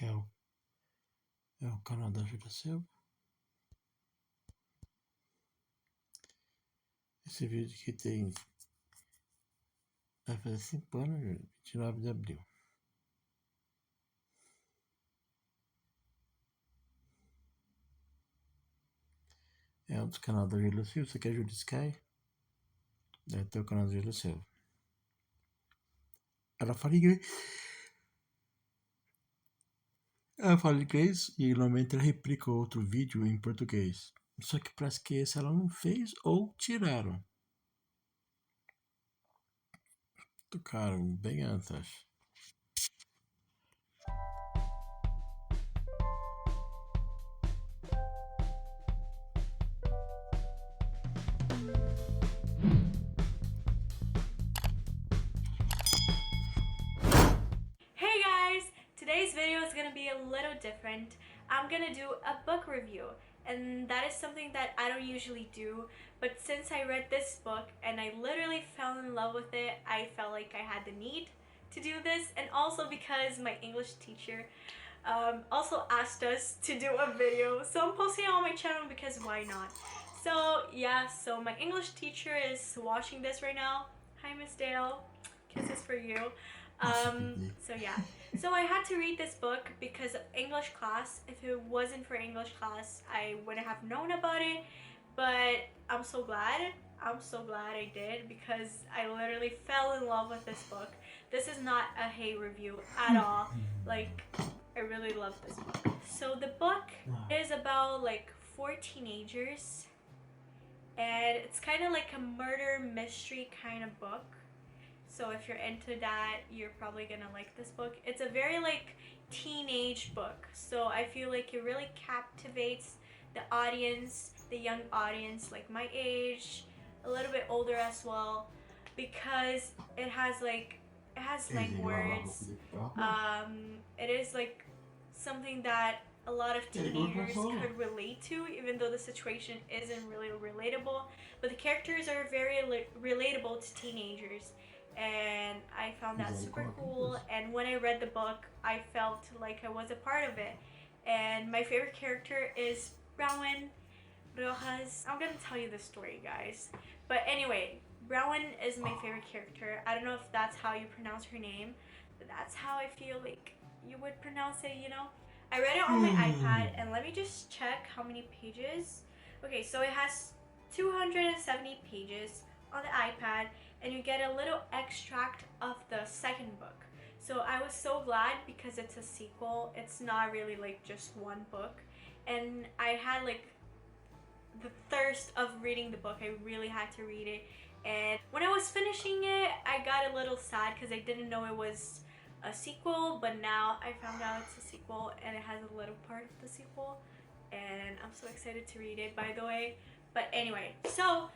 é o canal da Júlia Silva. Esse vídeo aqui vai fazer 5 anos, 29 de abril. É um dos canais da Júlia Silva. Isso aqui é Júlia Sky. Deve ter o canal da Júlia Silva. Ela fala inglês. Ela fala inglês e normalmente ela replica outro vídeo em português. Só que parece que esse ela não fez ou tiraram. Tocaram bem antes, acho. Hey guys! Today's video is gonna be a little different. I'm gonna do a book review, and that is something that I don't usually do, but since I read this book and I literally fell in love with it, I felt like I had the need to do this, and also because my English teacher also asked us to do a video, so I'm posting it on my channel because why not? So yeah, so my English teacher is watching this right now. Hi Miss Dale, kisses for you. So yeah, so I had to read this book because of English class. If it wasn't for English class, I wouldn't have known about it, but I'm so glad I did, because I literally fell in love with this book. This is not a hate review at all. Like, I really love this book. So the book is about like 4 teenagers, and it's kind of like a murder mystery kind of book. So if you're into that, you're probably gonna like this book. It's a very like teenage book, so I feel like it really captivates the audience, the young audience, like my age, a little bit older as well, because it has slang words. It is like something that a lot of teenagers could relate to, even though the situation isn't really relatable, but the characters are very relatable to teenagers, and I found that super cool. And when I read the book, I felt like I was a part of it. And my favorite character is Rowan Rojas. I'm gonna tell you the story, guys, but anyway, Rowan is my favorite character. I don't know if that's how you pronounce her name, but that's how I feel like you would pronounce it, you know? I read it on my iPad, and let me just check how many pages. Okay, so it has 270 pages on the iPad, and you get a little extract of the second book. So I was so glad, because it's a sequel. It's not really like just one book, and I had like the thirst of reading the book. I really had to read it, and when I was finishing it, I got a little sad because I didn't know it was a sequel, but now I found out it's a sequel, and it has a little part of the sequel, and I'm so excited to read it, by the way. But anyway, so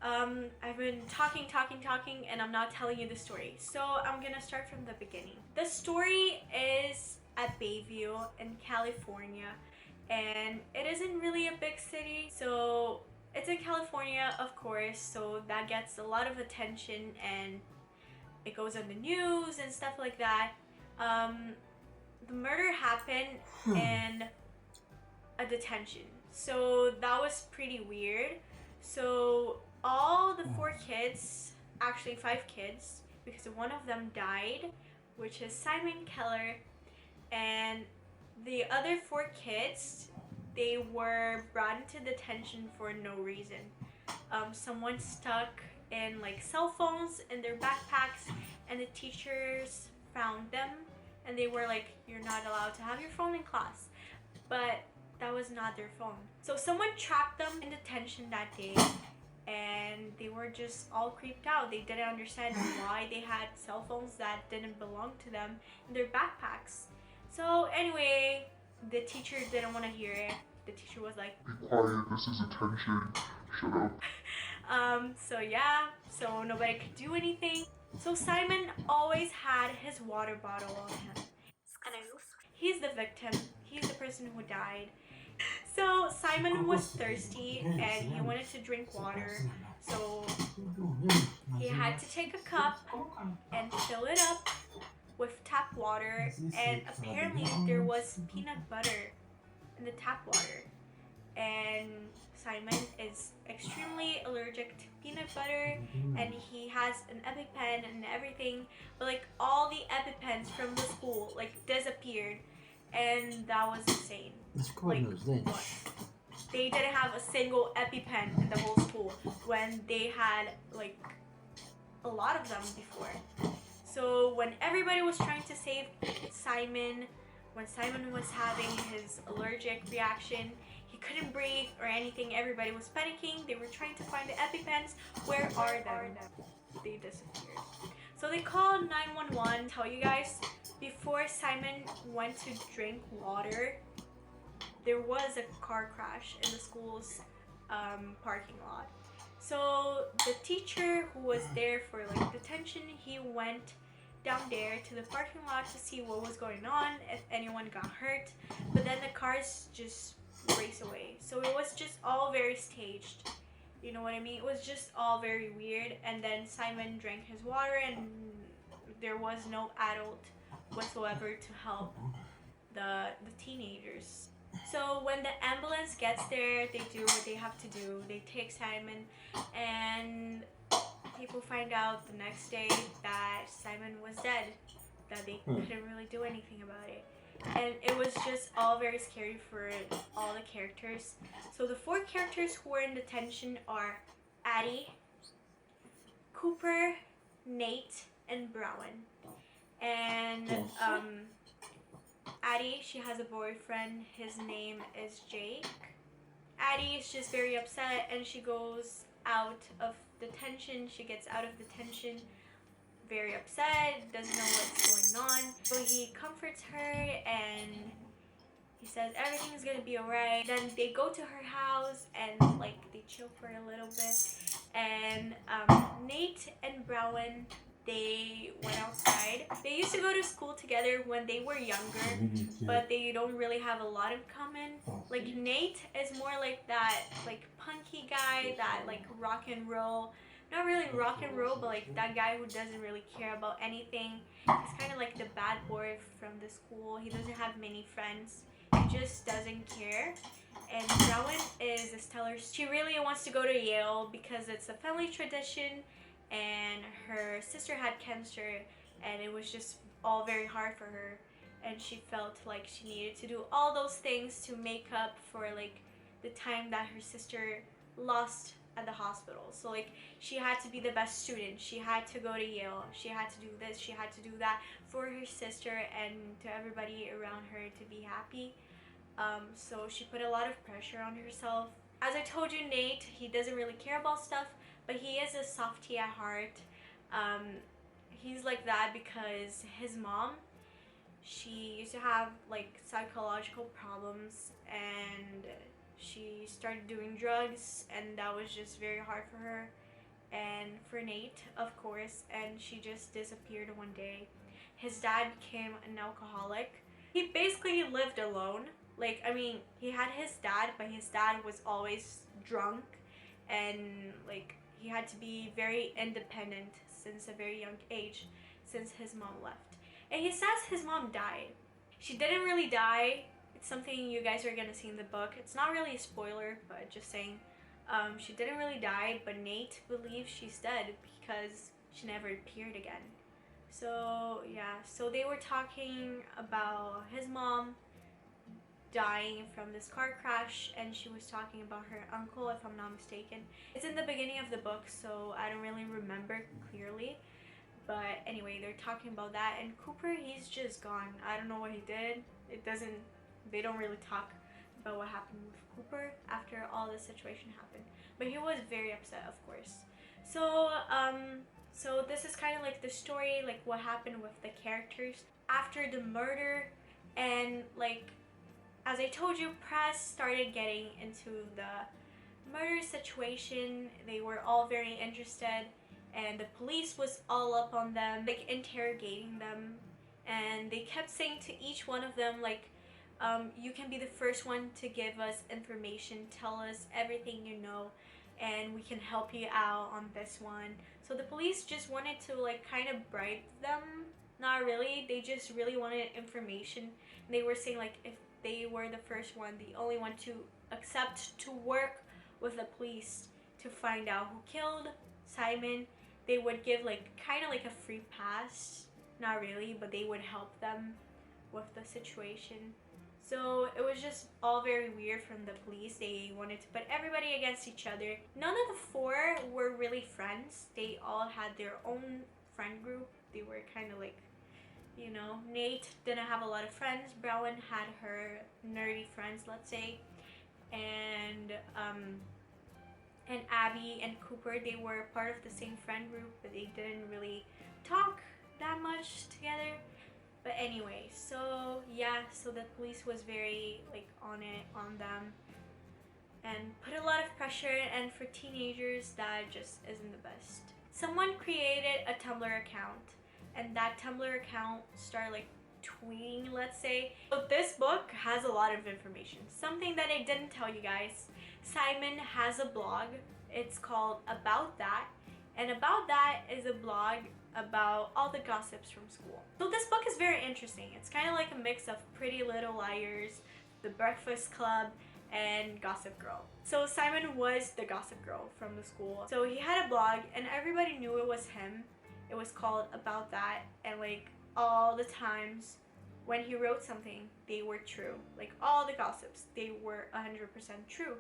I've been talking, and I'm not telling you the story, so I'm gonna start from the beginning. The story is at Bayview in California, and it isn't really a big city, so it's in California, of course, so that gets a lot of attention, and it goes on the news and stuff like that. The murder happened in a detention, so that was pretty weird. So all the 4 kids, actually 5 kids, because one of them died, which is Simon Keller, and the other 4 kids, they were brought into detention for no reason. Someone stuck in like cell phones in their backpacks, and the teachers found them, and they were like, you're not allowed to have your phone in class, but that was not their phone. So someone trapped them in detention that day, and they were just all creeped out. They didn't understand why they had cell phones that didn't belong to them in their backpacks. So anyway, the teacher didn't want to hear it. The teacher was like, be quiet, this is attention, shut up. So yeah, so nobody could do anything. So Simon always had his water bottle on him. He's the victim. He's the person who died. So Simon was thirsty, and he wanted to drink water. So he had to take a cup and fill it up with tap water, and apparently there was peanut butter in the tap water. And Simon is extremely allergic to peanut butter, and he has an EpiPen and everything, but like all the EpiPens from the school like disappeared, and that was insane. Like what? They didn't have a single EpiPen in the whole school when they had like a lot of them before. So when everybody was trying to save Simon, when Simon was having his allergic reaction, he couldn't breathe or anything, everybody was panicking, they were trying to find the EpiPens. Where are them? They disappeared. So they called 911. Tell you guys, before Simon went to drink water, there was a car crash in the school's parking lot. So the teacher who was there for like detention, he went down there to the parking lot to see what was going on, if anyone got hurt, but then the cars just race away. So it was just all very staged. You know what I mean? It was just all very weird. And then Simon drank his water, and there was no adult whatsoever to help the teenagers. So when the ambulance gets there, they do what they have to do. They take Simon, and people find out the next day that Simon was dead, that they couldn't really do anything about it. And it was just all very scary for all the characters. So the 4 characters who are in detention are Addie, Cooper, Nate, and Brown. And Addie, she has a boyfriend. His name is Jake. Addie is just very upset, and she goes out of detention. She gets out of detention very upset, doesn't know what's going on. So he comforts her, and he says everything's gonna be alright. Then they go to her house, and like they chill for a little bit. And Nate and Brown, they went outside. They used to go to school together when they were younger, but they don't really have a lot in common. Like Nate is more like that like punky guy, that like rock and roll, not really rock and roll, but like that guy who doesn't really care about anything. He's kind of like the bad boy from the school. He doesn't have many friends. He just doesn't care. And Rowan is a stellar. She really wants to go to Yale because it's a family tradition, and her sister had cancer, and it was just all very hard for her, and she felt like she needed to do all those things to make up for like the time that her sister lost at the hospital. So like she had to be the best student, she had to go to Yale, she had to do this, she had to do that for her sister and to everybody around her to be happy. So she put a lot of pressure on herself. As I told you, Nate, he doesn't really care about stuff, but he is a softie at heart. He's like that because his mom, she used to have like psychological problems, and she started doing drugs, and that was just very hard for her and for Nate, of course, and she just disappeared one day. His dad became an alcoholic. He basically lived alone. Like, I mean, he had his dad, but his dad was always drunk, and like he had to be very independent since a very young age, since his mom left. And he says his mom died. She didn't really die. It's something you guys are gonna see in the book. It's not really a spoiler, but just saying. She didn't really die, but Nate believes she's dead because she never appeared again. So yeah, so they were talking about his mom dying from this car crash, and she was talking about her uncle, if I'm not mistaken. It's in the beginning of the book, so I don't really remember clearly. But anyway, they're talking about that, and Cooper, he's just gone. I don't know what he did. They don't really talk about what happened with Cooper after all this situation happened. But he was very upset, of course. So this is kind of like the story, like what happened with the characters after the murder. And like, as I told you, press started getting into the murder situation. They were all very interested, and the police was all up on them, like interrogating them. And they kept saying to each one of them, like, you can be the first one to give us information, tell us everything you know, and we can help you out on this one. So the police just wanted to like kind of bribe them, Not really, they just really wanted information. And they were saying like if they were the first one, the only one to accept to work with the police to find out who killed Simon, they would give like kind of like a free pass. Not really, but they would help them with the situation. So it was just all very weird from the police. They wanted to put everybody against each other. None of the four were really friends. They all had their own friend group. They were kind of like, you know, Nate didn't have a lot of friends. Brown had her nerdy friends, let's say. And Abby and Cooper, they were part of the same friend group, but they didn't really talk that much together. But anyway, so yeah, so the police was very like on them and put a lot of pressure, and for teenagers that just isn't the best. Someone created a Tumblr account, and that Tumblr account started like tweeting, let's say. So this book has a lot of information. Something that I didn't tell you guys, Simon has a blog. It's called About That, and About That is a blog about all the gossips from school. So this book is very interesting. It's kind of like a mix of Pretty Little Liars, The Breakfast Club, and Gossip Girl. So Simon was the gossip girl from the school. So he had a blog and everybody knew it was him. It was called About That, and like all the times when he wrote something, they were true. Like all the gossips, they were 100% true.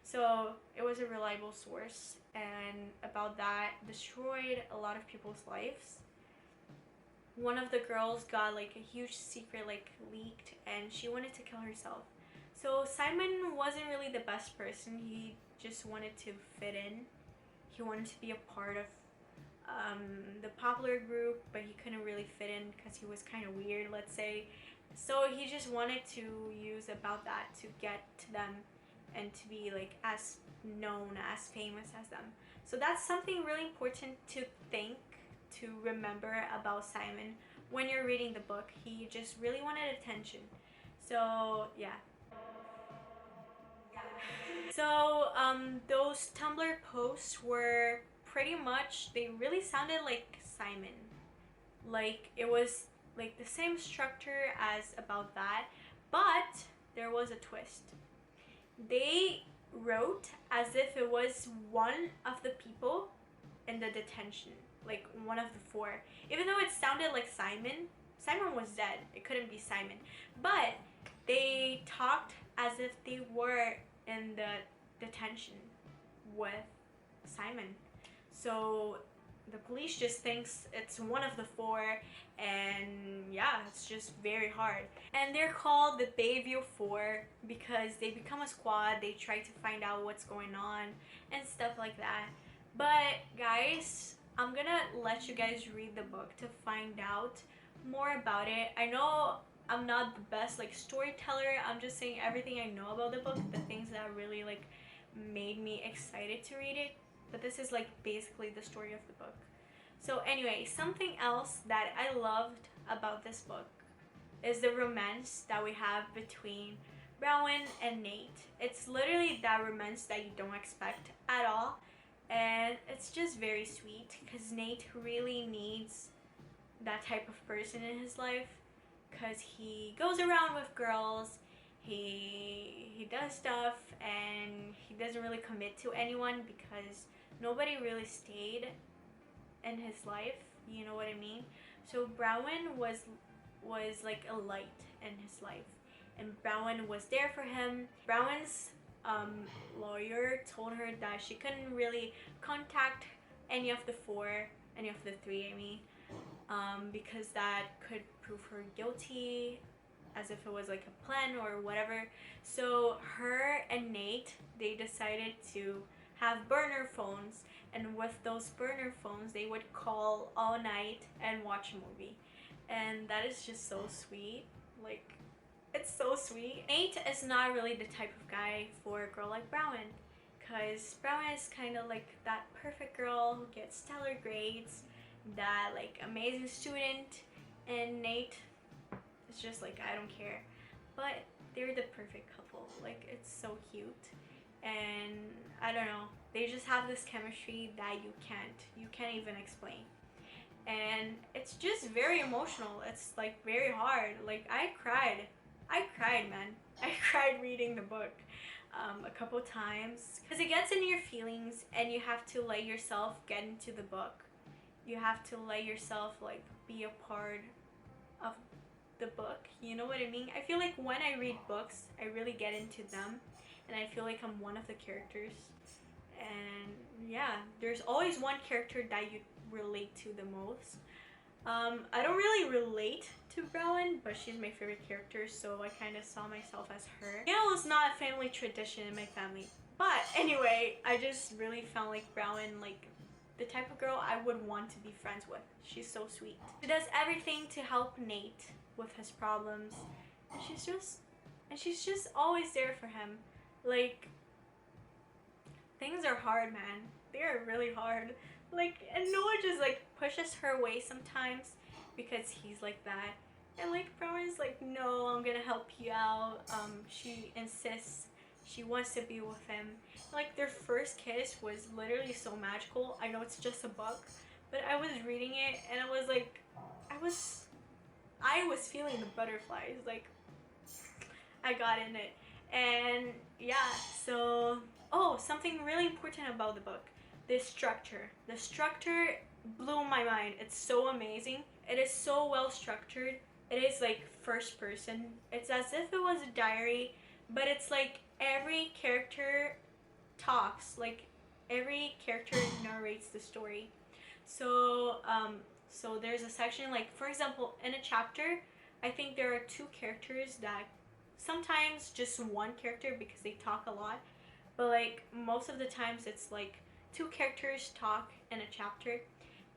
So it was a reliable source, and About That destroyed a lot of people's lives. One of the girls got like a huge secret like leaked, and she wanted to kill herself. So Simon wasn't really the best person. He just wanted to fit in. He wanted to be a part of the popular group, but he couldn't really fit in because he was kind of weird, let's say. So he just wanted to use About That to get to them and to be like as known, as famous as them. So that's something really important to think, to remember about Simon when you're reading the book. He just really wanted attention. So yeah. So those Tumblr posts were pretty much, they really sounded like Simon. Like it was like the same structure as About That, but there was a twist. They wrote as if it was one of the people in the detention, like one of the four. Even though it sounded like Simon, Simon was dead. It couldn't be Simon. But they talked as if they were in the detention with Simon. So the police just thinks it's one of the four, and yeah, it's just very hard. And they're called the Bayview Four because they become a squad. They try to find out what's going on and stuff like that. But guys, I'm gonna let you guys read the book to find out more about it. I know I'm not the best like storyteller. I'm just saying everything I know about the book, the things that really like made me excited to read it. But this is like basically the story of the book. So anyway, something else that I loved about this book is the romance that we have between Rowan and Nate. It's literally that romance that you don't expect at all, and it's just very sweet because Nate really needs that type of person in his life, because he goes around with girls, he does stuff, and he doesn't really commit to anyone because nobody really stayed in his life, you know what I mean? So Brown was like a light in his life, and Brown was there for him. Brown's lawyer told her that she couldn't really contact any of the three, I mean, because that could prove her guilty, as if it was like a plan or whatever. So her and Nate, they decided to have burner phones, and with those burner phones they would call all night and watch a movie, and that is just so sweet. Like, it's so sweet. Nate is not really the type of guy for a girl like Brown, because Brown is kind of like that perfect girl who gets stellar grades, that like amazing student, and Nate is just like, I don't care. But they're the perfect couple. Like, it's so cute, and I don't know, they just have this chemistry that you can't even explain. and it's just very emotional. It's like very hard. Like I cried, man. I cried reading the book a couple times because it gets into your feelings, and you have to let yourself get into the book. You have to let yourself like be a part of the book. You know what I mean? I feel like when I read books, I really get into them, and I feel like I'm one of the characters. And yeah, there's always one character that you relate to the most. I don't really relate to Rowan, but she's my favorite character, so I kind of saw myself as her. You know, it's not a family tradition in my family, but anyway, I just really felt like Rowan, like the type of girl I would want to be friends with. She's so sweet. She does everything to help Nate with his problems, and she's just always there for him. Like, things are hard, man. They are really hard. Like, and Noah just like pushes her away sometimes because he's like that. And like Brown's like, no, I'm gonna help you out. She insists she wants to be with him. Like their first kiss was literally so magical. I know it's just a book, but I was reading it and I was like, I was feeling the butterflies. Like I got in it. And yeah, so something really important about the book. The structure. The structure blew my mind. It's so amazing. It is so well structured. It is like first person. It's as if it was a diary, but it's like every character talks. Like every character narrates the story. So so there's a section, like for example in a chapter, I think there are two characters that sometimes just one character because they talk a lot, but like most of the times it's like two characters talk in a chapter,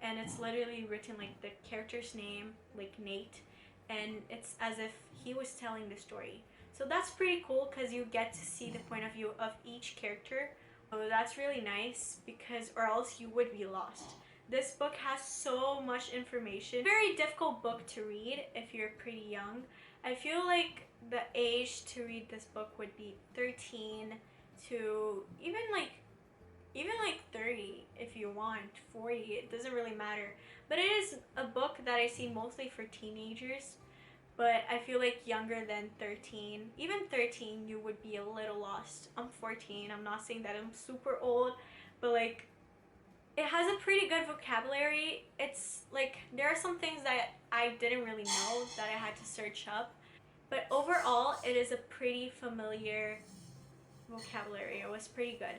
and it's literally written like the character's name, like Nate, and it's as if he was telling the story. So that's pretty cool because you get to see the point of view of each character. So that's really nice, because or else you would be lost. This book has so much information. Very difficult book to read if you're pretty young. I feel like the age to read this book would be 13 to even like 30 if you want, 40, it doesn't really matter. But it is a book that I see mostly for teenagers, but I feel like younger than 13, even 13, you would be a little lost. I'm 14, I'm not saying that I'm super old, but like it has a pretty good vocabulary. It's like there are some things that I didn't really know that I had to search up, but overall it is a pretty familiar vocabulary. It was pretty good,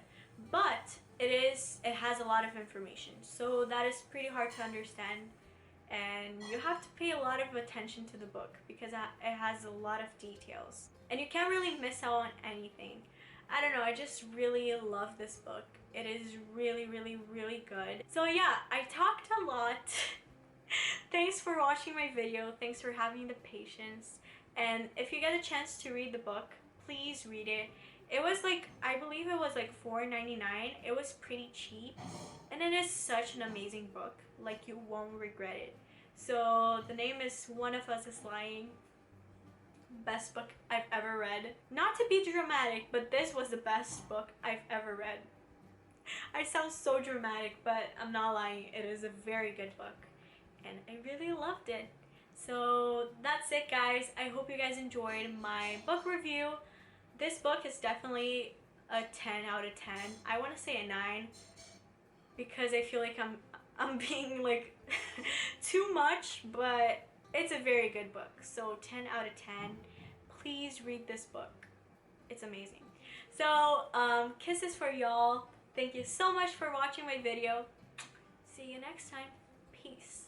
but it has a lot of information, so that is pretty hard to understand, and you have to pay a lot of attention to the book because it has a lot of details, and you can't really miss out on anything. I don't know, I just really love this book. It is really, really, really good. So yeah, I talked a lot. Thanks for watching my video. Thanks for having the patience. And if you get a chance to read the book, please read it. It was like, I believe it was like $4.99. It was pretty cheap. And it is such an amazing book. Like, you won't regret it. So the name is One of Us is Lying. Best book I've ever read. Not to be dramatic, but this was the best book I've ever read. I sound so dramatic, but I'm not lying. It is a very good book, and I really loved it. So that's it, guys. I hope you guys enjoyed my book review. This book is definitely a 10 out of 10. I want to say a 9 because I feel like I'm being like too much, but it's a very good book. So 10 out of 10. Please read this book. It's amazing. So kisses for y'all. Thank you so much for watching my video. See you next time. Peace.